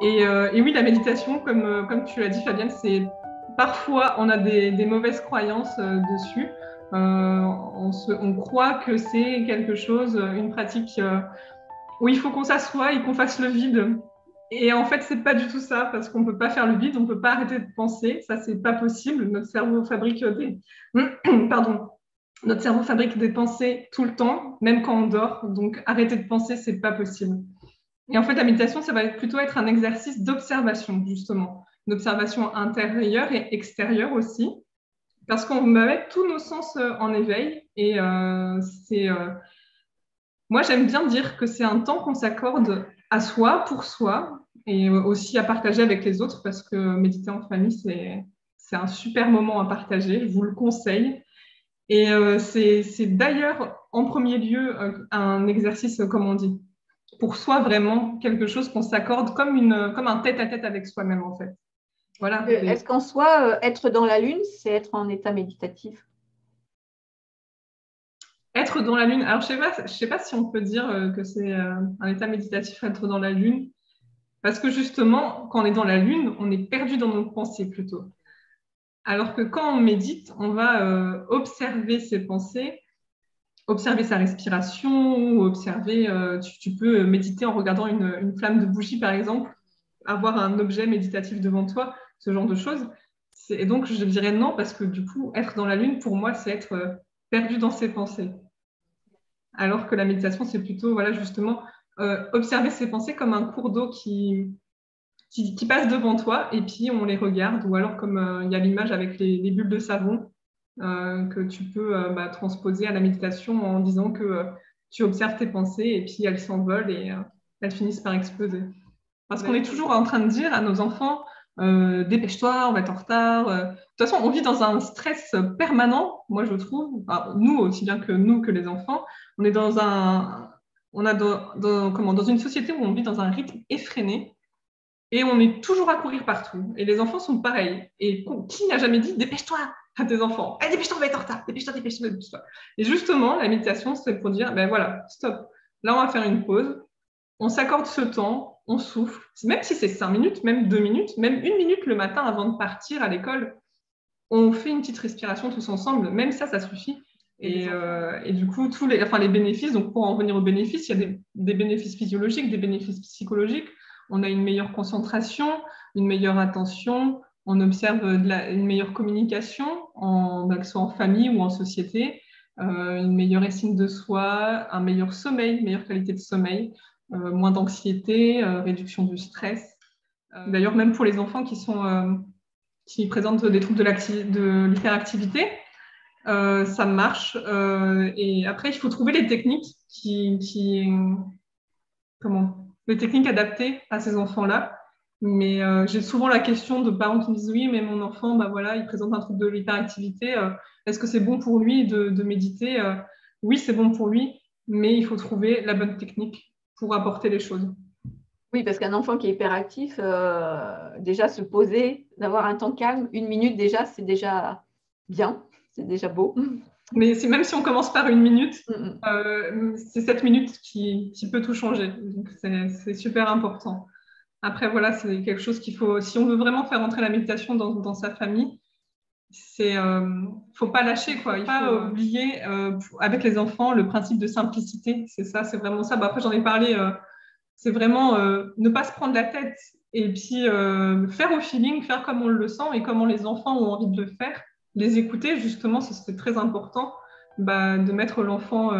Et oui, la méditation, comme tu l'as dit, Fabienne, c'est parfois on a des mauvaises croyances dessus. On croit que c'est quelque chose, une pratique où il faut qu'on s'assoie et qu'on fasse le vide. Et en fait, c'est pas du tout ça, parce qu'on peut pas faire le vide, on peut pas arrêter de penser. Ça, c'est pas possible. Notre cerveau fabrique des, pardon, notre cerveau fabrique des pensées tout le temps, même quand on dort. Donc, arrêter de penser, c'est pas possible. Et en fait, la méditation, ça va plutôt être un exercice d'observation, justement, d'observation intérieure et extérieure aussi, parce qu'on va mettre tous nos sens en éveil. Et moi, j'aime bien dire que c'est un temps qu'on s'accorde à soi, pour soi, et aussi à partager avec les autres, parce que méditer en famille, c'est un super moment à partager, je vous le conseille. Et c'est d'ailleurs, en premier lieu, un exercice, comme on dit, pour soi, vraiment, quelque chose qu'on s'accorde comme un tête-à-tête avec soi-même, en fait. Voilà. Est-ce qu'en soi, être dans la lune, c'est être en état méditatif? Être dans la lune, alors je sais pas si on peut dire que c'est un état méditatif, être dans la lune, parce que justement, quand on est dans la lune, on est perdu dans nos pensées plutôt. Alors que quand on médite, on va observer ses pensées, observer sa respiration, ou observer, tu peux méditer en regardant une flamme de bougie, par exemple, avoir un objet méditatif devant toi, ce genre de choses. Et donc, je dirais non, parce que du coup, être dans la lune, pour moi, c'est être perdu dans ses pensées. Alors que la méditation, c'est plutôt, voilà, justement, observer ses pensées comme un cours d'eau qui passe devant toi, et puis on les regarde, ou alors comme il y a l'image avec les bulles de savon, que tu peux transposer à la méditation en disant que tu observes tes pensées, et puis elles s'envolent et elles finissent par exploser. Parce qu'on est toujours en train de dire à nos enfants, dépêche-toi, on va être en retard. De toute façon, on vit dans un stress permanent, moi je trouve, enfin, nous aussi bien que nous que les enfants, on est dans une société où on vit dans un rythme effréné et on est toujours à courir partout. Et les enfants sont pareils. Et qui n'a jamais dit dépêche-toi à tes enfants, hey, dépêche-toi, on va être en retard, dépêche-toi, dépêche-toi, dépêche-toi. Et justement, la méditation, c'est pour dire ben voilà, stop. Là, on va faire une pause, on s'accorde ce temps, on souffle, même si c'est 5 minutes, même 2 minutes, même 1 minute le matin avant de partir à l'école, on fait une petite respiration tous ensemble, même ça suffit. Et du coup, les bénéfices, donc pour en revenir aux bénéfices, il y a des bénéfices physiologiques, des bénéfices psychologiques. On a une meilleure concentration, une meilleure attention, on observe une meilleure communication, que ce soit en famille ou en société, une meilleure estime de soi, un meilleur sommeil, une meilleure qualité de sommeil, moins d'anxiété, réduction du stress. D'ailleurs, même pour les enfants qui présentent des troubles de l'hyperactivité, ça marche. Et après, il faut trouver les techniques les techniques adaptées à ces enfants-là. Mais j'ai souvent la question de parents qui me disent oui, mais mon enfant, bah voilà, il présente un trouble de l'hyperactivité. Est-ce que c'est bon pour lui de méditer? Oui, c'est bon pour lui, mais il faut trouver la bonne technique pour apporter les choses. Oui, parce qu'un enfant qui est hyperactif, déjà se poser, d'avoir un temps calme, 1 minute déjà, c'est déjà bien, c'est déjà beau. Mais même si on commence par 1 minute, c'est cette minute qui peut tout changer. Donc c'est super important. Après, voilà, c'est quelque chose qu'il faut, si on veut vraiment faire entrer la méditation dans sa famille, faut pas lâcher, quoi. Il faut pas oublier, avec les enfants, le principe de simplicité. C'est ça, c'est vraiment ça. Après, j'en ai parlé, c'est vraiment ne pas se prendre la tête et puis faire au feeling, faire comme on le sent et comment les enfants ont envie de le faire. Les écouter, justement, c'est très important de mettre l'enfant,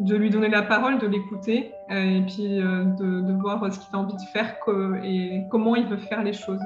de lui donner la parole, de l'écouter et puis de voir ce qu'il a envie de faire et comment il veut faire les choses.